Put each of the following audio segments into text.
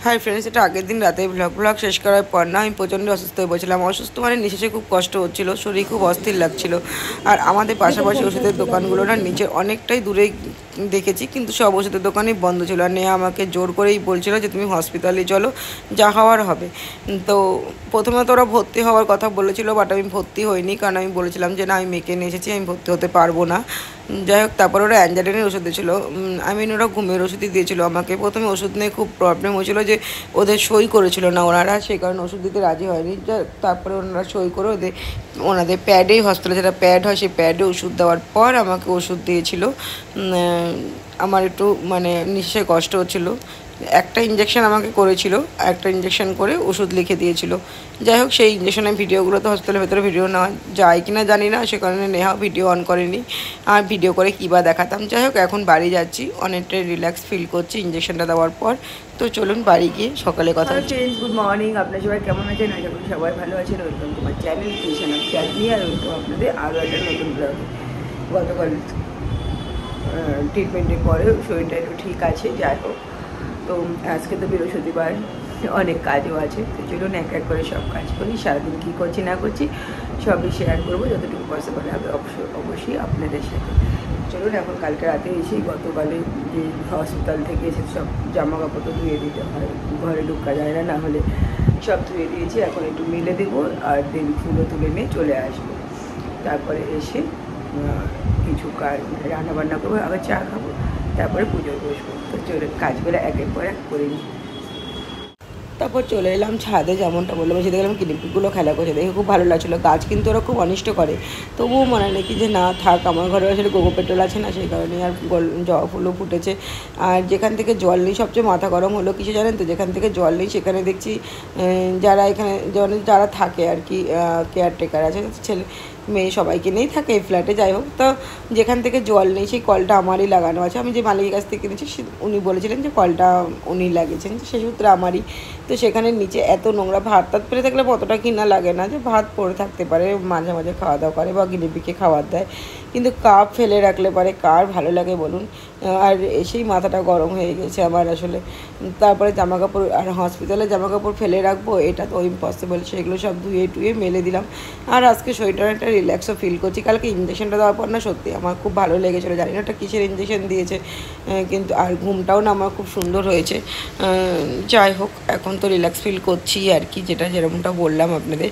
Hi friends, এটা আগের দিন রাতে ব্লগ শেষ করার পর না আমি প্রচণ্ড অসুস্থ হয়ে পড়ছিলাম। অসুস্থ মানে নিঃশ্বাসে খুব কষ্ট হচ্ছিল, শরীর খুব অস্থির লাগছিল। আর আমাদের পাশাপাশি ওষুধের দোকানগুলো না নিচে অনেকটাই দূরে দেখেছি, কিন্তু সব ওষুধের দোকানই বন্ধ ছিল। আর নেহা আমাকে জোর করেই বলছিল যে তুমি হসপিটালে চলো, যা হওয়ার হবে। তো প্রথমে তো ওরা ভর্তি হওয়ার কথা বলেছিল, বাট আমি ভর্তি হইনি, কারণ আমি বলেছিলাম যে না, আমি মেয়েকে নিয়ে এসেছি, আমি ভর্তি হতে পারবো না। যাই হোক, তারপর ওরা অ্যাঞ্জাইটির ওষুধ দিয়েছিল। ওরা ঘুমের ওষুধই দিয়েছিল আমাকে। প্রথমে ওষুধ নিয়ে খুব প্রবলেম হয়েছিল যে ওদের সই করেছিল না ওনারা, সেই কারণে ওষুধ দিতে রাজি হয়নি। তারপরে ওনারা সই করে ওনাদের প্যাডেই, হসপিটালে যেটা প্যাড হয় সেই প্যাডে ওষুধ দেওয়ার পর আমাকে ওষুধ দিয়েছিল। আমার একটু নিঃশ্বাসে কষ্ট হচ্ছিলো। একটা ইঞ্জেকশন আমাকে করেছিল, একটা ইঞ্জেকশন করে ওষুধ লিখে দিয়েছিল। যাই হোক, সেই ইঞ্জেকশনের ভিডিওগুলো তো হসপিটালের ভেতরে ভিডিও নেওয়া যায় কি না জানি না, সে কারণে নেহা ভিডিও অন করেনি। আর ভিডিও করে কী বা দেখাতাম। যাই হোক, এখন বাড়ি যাচ্ছি, অনেকটাই রিল্যাক্স ফিল করছি ইঞ্জেকশনটা দেওয়ার পর। তো চলুন বাড়ি গিয়ে সকালে কথা হচ্ছে। গুড মর্নিং, আপনার সবাই কেমন আছেন? আশা করি সবাই ভালো আছেন। Welcome to my channel creation of chutney, আর ওয়েলকাম আপনাদের আরও একটা নতুন ব্লগ। গতকাল ট্রিটমেন্টের পরে শরীরটা একটু ঠিক আছে। যাই হোক, তো আজকে তো বৃহস্পতিবার, অনেক কাজও আছে। তো চলুন এক এক করে সব কাজ করি। সারাদিন কী করছি না করছি সবই শেয়ার করবো, যতটুকু পসিবল হবে অবশ্যই আপনাদের সাথে। চলুন, এখন কালকে রাতে এসে গতকালে যে হসপিটাল থেকে এসে সব জামা কাপড় তো ধুয়ে দিতে হয়, ঘরে ঢুকা যায় না, না হলে সব ধুয়ে দিয়েছি। এখন একটু মেলে দেবো আর দেবী ফুলও তুলে নিয়ে চলে আসবো। তারপরে এসে কিছু কাজ রান্নাবান্না করবো, আবার চা খাবো, তারপরে পুজো বসবো। তো চলে কাজগুলো একের পর এক করে নিই। তারপর চলে এলাম ছাদে, যেমনটা বললাম, সেটা দেখলাম কিলিপিগুলো খেলা করছে, দেখে খুব ভালো লাগছিলো। গাছ কিন্তু ওরা খুব অনিষ্ট করে, তবুও মনে নাকি যে না থাক, আমার ঘরে আসলে গোগো পেট্রোল আছে না, সেই কারণে আর জবা ফুলও ফুটেছে। আর যেখান থেকে জল নেই, সবচেয়ে মাথা গরম হলো কিছু জানেন তো, যেখান থেকে জল নেই সেখানে দেখছি যারা এখানে যারা থাকে আর কি, কেয়ারটেকার আছে, ছেলে মেয়ে সবাইকে নিয়েই থাকে এই ফ্ল্যাটে। যাই হোক, তো যেখান থেকে জল নেই সেই কলটা আমারই লাগানো আছে। আমি যে মালিকের কাছ থেকে কিনেছি উনি বলেছিলেন যে কলটা উনি লাগিয়েছেন, সেই সূত্রে আমারই। তো সেখানে নিচে এত নোংরা, ভাত টাত পেরে থাকলে অতটা কিনা লাগে না, যে ভাত পড়ে থাকতে পারে, মাঝে মাঝে খাওয়া দাওয়া করে বা গিনিপিকে খাবার দেয়, কিন্তু কাপ ফেলে রাখলে পারে কার ভালো লাগে বলুন। আর এসেই মাথাটা গরম হয়ে গেছে আমার আসলে। তারপরে জামাকাপড়, আর হসপিটালে জামাকাপড় ফেলে রাখবো এটা তো ইম্পসিবল, সেগুলো সব ধুয়ে টুয়ে মেলে দিলাম। আর আজকে শরীরটা একটা রিল্যাক্সও ফিল করছি। কালকে ইঞ্জেকশনটা দেওয়ার পর না সত্যি আমার খুব ভালো লেগেছিলো, জানি না একটা কিসের ইঞ্জেকশন দিয়েছে, কিন্তু আর ঘুমটাও না আমার খুব সুন্দর হয়েছে। যাই হোক, এখন তো রিল্যাক্স ফিল করছি আর কি, যেরকমটা বললাম আপনাদের।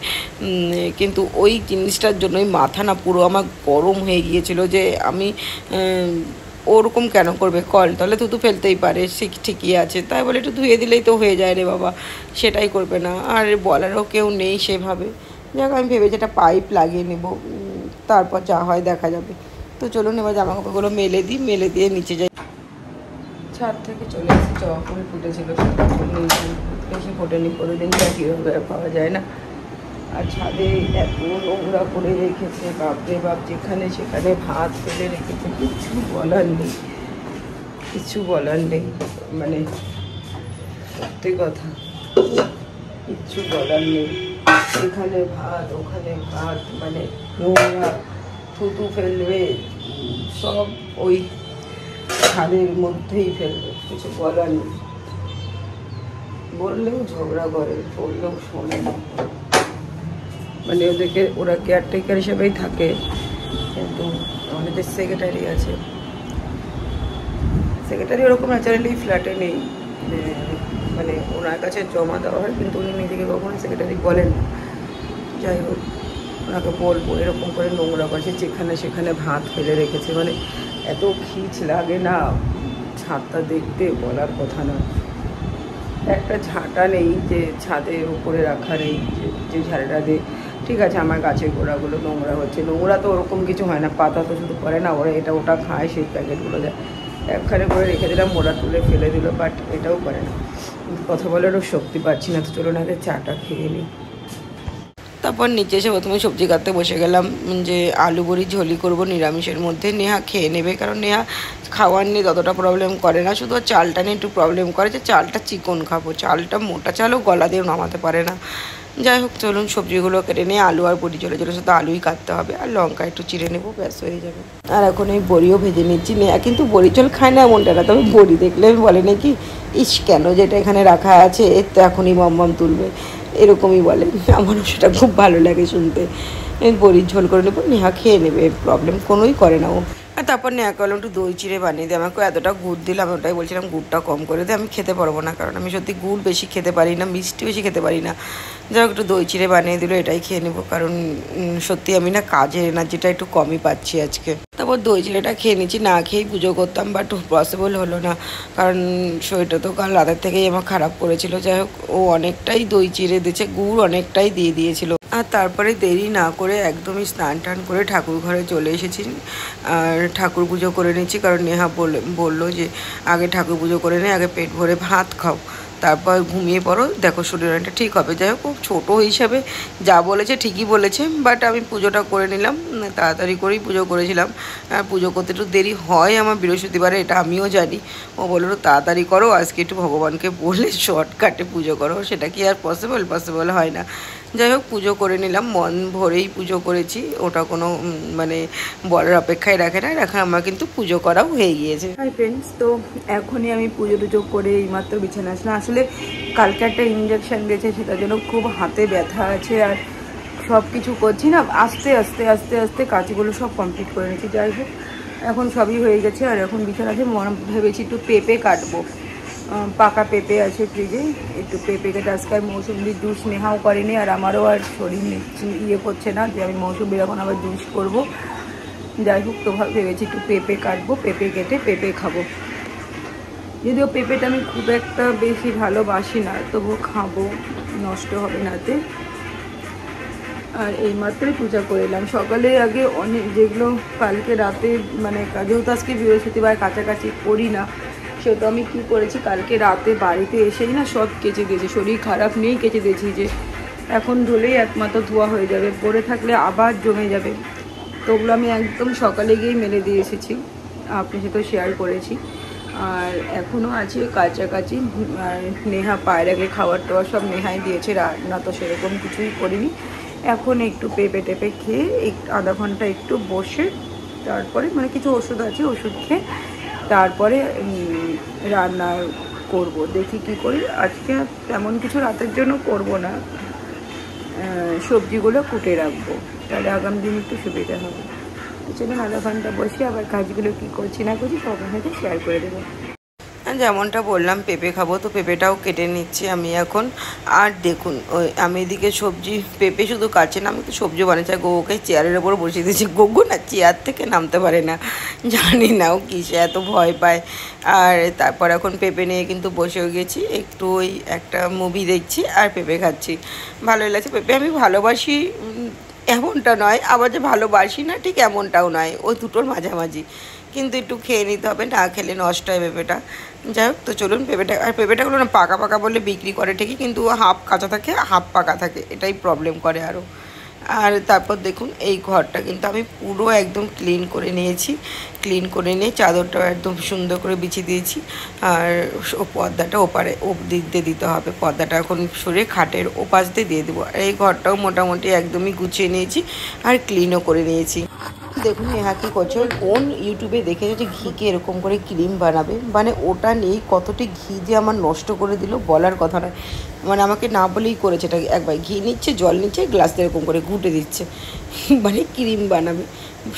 কিন্তু ওই জিনিসটার জন্যই মাথা না পুরো আমার গরম হয়ে গিয়েছিল, যে আমি ওরকম কেন করবে কল, তাহলে থুতু ফেলতেই পারে, সে ঠিকই আছে, তাই বলে একটু ধুয়ে দিলেই তো হয়ে যায় রে বাবা, সেটাই করবে না, আর বলারও কেউ নেই সেভাবে। যাক, আমি ভেবেছি একটা পাইপ লাগিয়ে নেব, তারপর যা হয় দেখা যাবে। তো চলুন এবার জামা কাপড়গুলো মেলে দিই, মেলে দিয়ে নিচে যাই। ছাদ থেকে চলে এসেছি, জবা ফুল ফুটেছিল, বেশি ফোটেনি, প্রতিদিন যা কীভাবে পাওয়া যায় না। আর ছাদে এত নোংরা করে রেখেছে, বাপরে বাপ, যেখানে সেখানে ভাত ফেলে রেখেছে, কিচ্ছু বলার নেই, কিছু বলার নেই, সত্যি কথা, কিচ্ছু বলার নেই। এখানে ভাত, ওখানে ভাত, নোংরা, থুতু ফেলবে, সব ওই ছাদের মধ্যেই ফেলবে, কিছু বলার নেই। বললেও ঝগড়া করে, বললেও শোনে না। ওরা কেয়ারটেকার হিসেবেই থাকে, কিন্তু আমাদের সেক্রেটারি আছে, সেক্রেটারি ওরকম ন্যাচারালি ফ্ল্যাটে নেই, ওনার কাছে জমা দেওয়া হয়, কিন্তু উনি নিজেকে কখনো সেক্রেটারি বলেন না। যাই হোক, ওনাকে বলবো এরকম করে নোংরা করছে, যেখানে সেখানে ভাত ফেলে রেখেছে, এত খিচ লাগে না ছাদটা দেখতে, বলার কথা না। একটা ঝাঁটা নেই যে ছাদের উপরে রাখা নেই, যে ঝাড়টা দিয়ে, ঠিক আছে আমার গাছের গোড়াগুলো নোংরা হচ্ছে, নোংরা তো ওরকম কিছু হয় না, পাতা তো শুধু করে না, ওরা এটা ওটা খায়, সেই প্যাকেটগুলো যায়, একখানে করে রেখে দিলাম, ওরা তুলে ফেলে দিল, বাট এটাও করে না। কথা বলারও শক্তি পাচ্ছি না। তো চলুন আগে চাটা খেয়ে নিই। তারপর নিচে এসে প্রথমে সবজি কাটতে বসে গেলাম, যে আলু বড়ি ঝোলি করব নিরামিষের মধ্যে। নেহা খেয়ে নেবে, কারণ নেহা খাওয়ার নিয়ে ততটা প্রবলেম করে না, শুধু চালটা নিয়ে একটু প্রবলেম করে যে চালটা চিকন খাবো, চালটা মোটা চালও গলা দিয়ে নামাতে পারে না। যাই হোক চলুন সবজিগুলো কেটে নিয়ে আলু আর বড়ি চলে চলে, শুধু আলুই কাটতে হবে আর লঙ্কা একটু চিড়ে নেবো, ব্যাস হয়ে যাবে। আর এখন এই বড়িও ভেজে নিচ্ছি। নেয়া কিন্তু বড়ি চল খায় না এমনটা না, তবে বড়ি দেখলে বলে নাকি ইস কেন যেটা এখানে রাখা আছে এর তো এখনই মম তুলবে, এরকমই বলে। আমারও সেটা খুব ভালো লাগে শুনতে। বড়ির ঝোল করে নেবো, নেহা খেয়ে নেবে, প্রবলেম কোনোই করে না ও। আর তারপর নেহা করলাম একটু দই চিড়ে বানিয়ে দিই। আমাকে এতটা গুড় দিলাম, ওটাই বলছিলাম গুড়টা কম করে দিই, আমি খেতে পারবো না, কারণ আমি সত্যি গুড় বেশি খেতে পারি না, মিষ্টি বেশি খেতে পারি না। যাই হোক একটু দই চিড়ে বানিয়ে দিল, এটাই খেয়ে নেবো, কারণ সত্যি আমি না কাজের এনার্জিটা একটু কমই পাচ্ছি আজকে। তারপর দই চিড়েটা খেয়ে নিচ্ছি, না খেয়েই পুজো করতাম, বাট পসিবল হলো না, কারণ শরীরটা তো কাল রাতের থেকেই আমার খারাপ করেছিল। যাই হোক ও অনেকটাই দই চিড়ে দিয়েছে, গুড় অনেকটাই দিয়ে দিয়েছিল। আর তারপরে দেরি না করে একদমই স্নান টান করে ঠাকুর ঘরে চলে এসেছি, আর ঠাকুর পুজো করে নিচ্ছি, কারণ নেহা বললো যে আগে ঠাকুর পুজো করে নে, আগে পেট ভরে ভাত খাও, তারপর ঘুমিয়ে পড়ো, দেখো শরীর অনেকটা ঠিক হবে। যাই হোক ছোটো হিসাবে যা বলেছে ঠিকই বলেছে, বাট আমি পুজোটা করে নিলাম, তাড়াতাড়ি করেই পুজো করেছিলাম। আর পুজো করতে একটু দেরি হয় আমার বৃহস্পতিবারে, এটা আমিও জানি। ও বললো তাড়াতাড়ি করো, আজকে একটু ভগবানকে বলে শর্টকাটে পুজো করো, সেটা কি আর পসিবল হয় না। যাই হোক পুজো করে নিলাম, মন ভরেই পুজো করেছি, ওটা কোনো মানে বলার অপেক্ষায় রাখে না, আমার কিন্তু পুজো করাও হয়ে গিয়েছে। হাই ফ্রেন্ডস, তো এখনই আমি পুজো টুজো করে এইমাত্র বিছানা আসলাম। আসলে কালকে একটা ইঞ্জেকশন দিয়েছে, সেটার জন্য খুব হাতে ব্যথা আছে, আর সব কিছু করছি না, আস্তে আস্তে আস্তে আস্তে কাজগুলো সব কমপ্লিট করে নিচ্ছি। যাই হোক এখন সবই হয়ে গেছে, আর এখন বিছানা আছে, ভেবেছি একটু পেঁপে কাটবো, পাকা পেঁপে আছে ফ্রিজে, একটু পেঁপে কেটে আজকে আর মৌসুম্বির জুস নেহাও করেনি, আর আমারও আর শরীর ইয়ে করছে না যে আমি মৌসুম্বির এখন আবার জুস করবো। যাই হোক তো ভেবেছি একটু পেঁপে কাটবো, পেঁপে কেটে পেঁপে খাবো। যদিও পেঁপেটা আমি খুব একটা বেশি ভালোবাসি না, তবুও খাবো, নষ্ট হবে নাতে। আর এইমাত্রই পূজা করে এলাম সকালে, আগে অনেক যেগুলো কালকে রাতে মানে যেহেতু আজকে বৃহস্পতিবার কাছাকাছি করি না, সেহেতু আমি কী করেছি কালকে রাতে বাড়িতে এসেই না সব কেচে দিয়েছি, শরীর খারাপ নেই কেচে দিয়েছি, যে এখন ধুলেই একমাত্র ধোয়া হয়ে যাবে, পরে থাকলে আবার জমে যাবে। তো ওগুলো আমি একদম সকালে গিয়েই মেলে দিয়ে এসেছি, আপনার সাথেও শেয়ার করেছি। আর এখনও আছে কাছাকাছি, আর নেহা পায়রাকে খাবার টাবার সব নেহাই দিয়েছে, রান্না তো সেরকম কিছুই করিনি। এখন একটু পেঁপে টেপে খেয়ে আধা ঘন্টা একটু বসে, তারপরে মানে কিছু ওষুধ আছে, ওষুধ খেয়ে তারপরে রান্না করব, দেখি কি করি। আজকে তেমন কিছু রাতের জন্য করব না, সবজিগুলো কুটে রাখবো, তাহলে আগামী দিন একটু সুবিধা হবে। চলুন আধা ঘন্টা বসে আবার কাজগুলো কী করছি না করছি সব সাথে শেয়ার করে দেবো। যেমনটা বললাম পেঁপে খাবো, তো পেঁপেটাও কেটে নিচ্ছি আমি এখন। আর দেখুন আমি এদিকে সবজি, পেঁপে শুধু কাটছে না, আমি তো সবজি বানাচ্ছি, আর গোকে চেয়ারের ওপর বসিয়ে দিয়েছি। গোগো না চেয়ার থেকে নামতে পারে না, জানি না ও কিসে এত ভয় পায়। আর তারপর এখন পেঁপে নিয়ে কিন্তু বসেও গেছি, একটু ওই একটা মুভি দেখছি আর পেঁপে খাচ্ছি, ভালোই লাগছে। পেঁপে আমি ভালোবাসি এমনটা নয়, আবার যে ভালোবাসি না ঠিক এমনটাও নয়, ওই দুটোর মাঝামাঝি, কিন্তু একটু খেয়ে নিতে হবে, না খেলে নষ্ট হয় পেঁপেটা। যাই হোক তো চলুন পেঁপেটা, আর পেঁপেটাগুলো না পাকা পাকা বলে বিক্রি করে ঠিকই, কিন্তু হাফ কাঁচা থাকে হাফ পাকা থাকে, এটাই প্রবলেম করে আরও। আর তারপর দেখুন এই ঘরটা কিন্তু আমি পুরো একদম ক্লিন করে নিয়েছি, ক্লিন করে নিয়ে চাদরটাও একদম সুন্দর করে বিছিয়ে দিয়েছি, আর পর্দাটা ওপারে দিক দিয়ে দিতে হবে, পর্দাটা এখন সরিয়ে খাটের ওপাশ দিয়ে দিয়ে দেবো। আর এই ঘরটাও মোটামুটি একদমই গুছিয়ে নিয়েছি আর ক্লিনও করে নিয়েছি। দেখুন নেহা কী করছে, কোন ইউটিউবে দেখেছে যে ঘিকে এরকম করে ক্রিম বানাবে, মানে ওটা নেই কতটি ঘি যে আমার নষ্ট করে দিল বলার কথা নয়, মানে আমাকে না বলেই করেছে। এটা একবার ঘি নিচ্ছে, জল নিচ্ছে, গ্লাস এরকম করে ঘুটে দিচ্ছে, মানে ক্রিম বানাবে।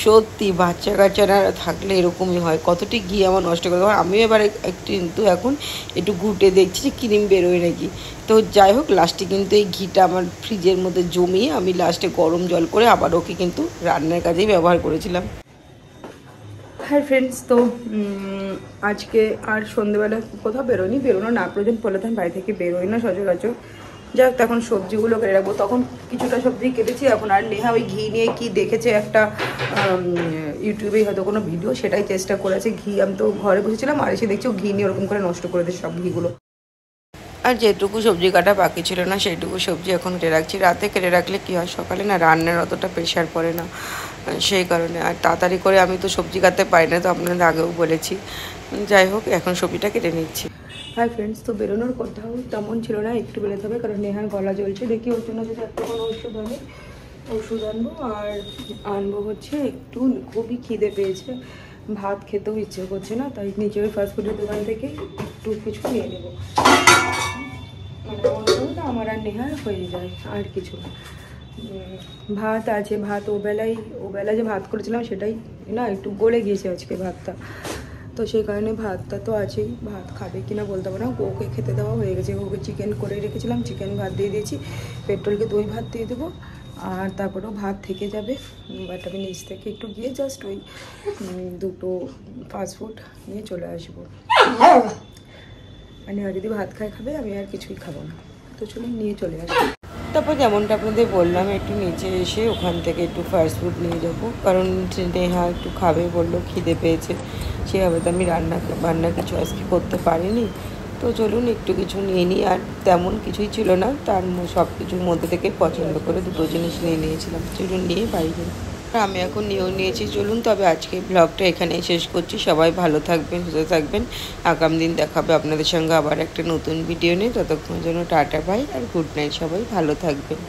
সত্যি বাচ্চা কাচ্চারা থাকলে এরকমই হয়, কতটি ঘি আমার নষ্ট করে দেওয়া। আমিও এবার কিন্তু এখন একটু ঘুটে দেখছি যে ক্রিম বেরোয় নাকি। তো যাই হোক লাস্টে কিন্তু এই ঘিটা আমার ফ্রিজের মধ্যে জমিয়ে আমি লাস্টে গরম জল করে আবার ওকে কিন্তু রান্নার কাজেই ব্যবহার করেছিলাম। হ্যাঁ ফ্রেন্ডস, তো আজকে আর সন্ধ্যেবেলা কোথাও বেরোনো না প্রয়োজন পড়লে তো আমি বাড়ি থেকে বেরোই না সচরাচর। যাই হোক তখন সবজিগুলো কেটে রাখবো, তখন কিছুটা সবজি কেটেছি। এখন আর নেহা ওই ঘি নিয়ে কি দেখেছে একটা ইউটিউবেই হয়তো কোনো ভিডিও, সেটাই চেষ্টা করেছে। ঘি আমি তো ঘরে বসেছিলাম আর এসে দেখছি ও ঘি নিয়ে ওরকম করে নষ্ট করে দিয়েছে সব ঘিগুলো। আর যেটুকু সবজি কাটা বাকি ছিল না সেইটুকু সবজি এখন কেটে রাখছি। রাতে কেটে রাখলে কী হয়, সকালে না রান্নার অতটা প্রেশার পড়ে না, সেই কারণে। আর তাড়াতাড়ি করে আমি তো সবজি কাটতে পারি না, তো আপনাদের আগেও বলেছি। যাই হোক, এখন সবজিটা কেটে নিচ্ছি। হাই ফ্রেন্ডস, তো বেরোনোর কথাও তেমন ছিল না, একটু বেরোতে হবে কারণ নেহার গলা জ্বলছে। দেখি ওর জন্য যদি একটা কোনো ওষুধ আনি, ওষুধ আনবো। আর আনবো হচ্ছে একটু খুবই খিদে পেয়েছে, ভাত খেতেও ইচ্ছে করছে না, তাই নিচে ওই ফাস্টফুডের দোকান থেকে একটু কিছু নিয়ে নেবো। মানে অন্তত আমার আর নেহার হয়ে যায়, আর কিছু না। ভাত আছে, ভাত ওবেলায় যে ভাত করেছিলাম সেটাই না একটু গলে গিয়েছে আজকে ভাতটা, তো সেই কারণে ভাতটা তো আছেই। ভাত খাবে কিনা বলতে পারবো না, ওকে খেতে দেওয়া হয়ে গেছে। ওকে চিকেন করে রেখেছিলাম, চিকেন ভাত দিয়ে দিয়েছি। পেট্রোলকে দই ভাত দিয়ে দেবো, আর তারপরেও ভাত থেকে যাবে। বাট আমি নিচ থেকে একটু গিয়ে জাস্ট ওই দুটো ফাস্টফুড নিয়ে চলে আসবো। মানে আর যদি ভাত খাবে, আমি আর কিছুই খাবো না, তো চলুন নিয়ে চলে আসবো। তারপর যেমনটা আপনাদের বললাম, একটু নিচে এসে ওখান থেকে একটু ফাস্টফুড নিয়ে যাবো, কারণ নেহা একটু খাবে বললো, খিদে পেয়েছে। সেভাবে তো আমি রান্না কিছু আজকে করতে পারিনি, তো চলুন একটু কিছু নিয়ে নিই। আর তেমন কিছুই ছিল না, তার সব কিছুর মধ্যে থেকে পছন্দ করে দুটো জিনিস নিয়ে নিয়েছিলাম। চলুন নিয়ে বাড়ি যাই। আমি এখন নিয়েও নিয়েছি, চলুন তবে আজকে ব্লগটা এখানেই শেষ করছি। সবাই ভালো থাকবেন, সুস্থ থাকবেন। আগামী দিন দেখাবে আপনাদের সঙ্গে আবার একটা নতুন ভিডিও নিয়ে। ততক্ষণের জন্য টাটা বাই আর গুড নাইট, সবাই ভালো থাকবেন।